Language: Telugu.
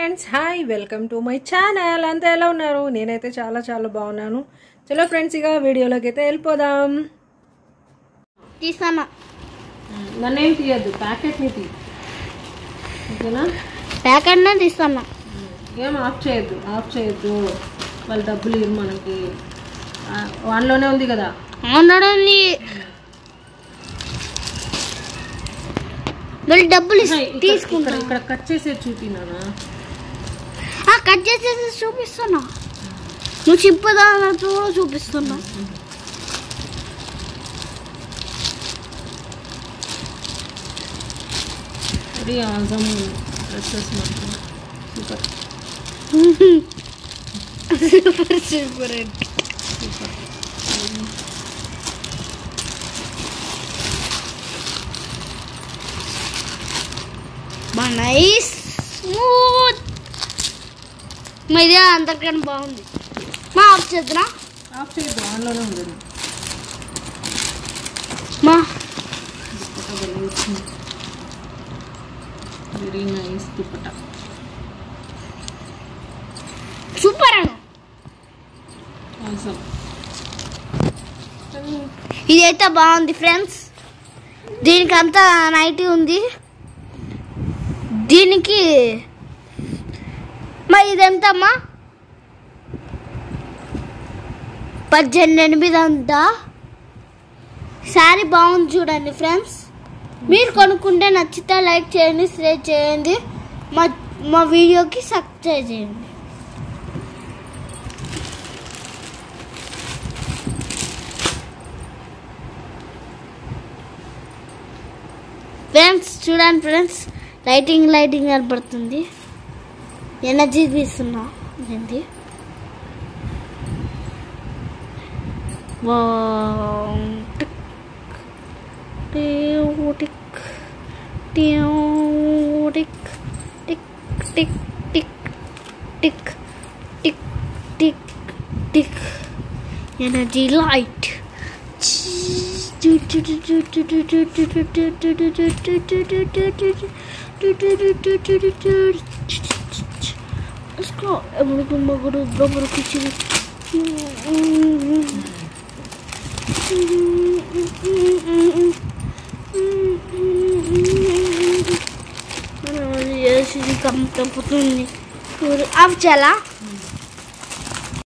Friends hi welcome to my channel. అంతా ఎలా ఉన్నారు? నేనైతే చాలా చాలా బాగున్నాను. చలో ఫ్రెండ్స్, ఇక వీడియోలోకి అయితే వెళ్ళిపోదాం. తీసామా? నన్నేం తీయద్దు, ప్యాకెట్ని తీ, ఓకేనా? ప్యాకెట్నే తీస్తామా? ఏం ఆఫ్ చేయొద్దు, వాళ్ళు డబ్బులు ఇవ్వరు మనకి. వాన్లోనే ఉంది కదా. డబ్బులు తీసుకుంటా. ఇక్కడ కట్ చేసేది చూపినానా? కట్ చేసేసి చూపిస్తున్నా. నువ్వు చెప్పదా చూపిస్తున్నా. Super super nice smooth. ఇదే అంతకన్నా బాగుంది. మా ఆఫ్ చేద్దా? ఆఫ్ చేయొద్దు, ఆన్లోనే ఉంది. మా వెరీ నైస్ దుపట్టా, సూపర్ అను. ఇదైతే బాగుంది ఫ్రెండ్స్. దీనికి అంతా నైటీ ఉంది. దీనికి మరి ఇదెంతమ్మా? 18,800 అంతా. శారీ బాగుంది చూడండి ఫ్రెండ్స్. మీరు కొనుక్కుంటే నచ్చితే లైక్ చేయండి, షేర్ చేయండి, మా వీడియోకి సబ్స్క్రైబ్ చేయండి. ఫ్రెండ్స్ చూడండి ఫ్రెండ్స్, లైటింగ్ కనపడుతుంది. ఎనర్జీ తీస్తున్నా. ఏంటి energy light. Let's go. I'm going to go kitchen. Yes, ఇది కంప్లీట్ అవుతుంది. ఆఫ్ చేయాలా?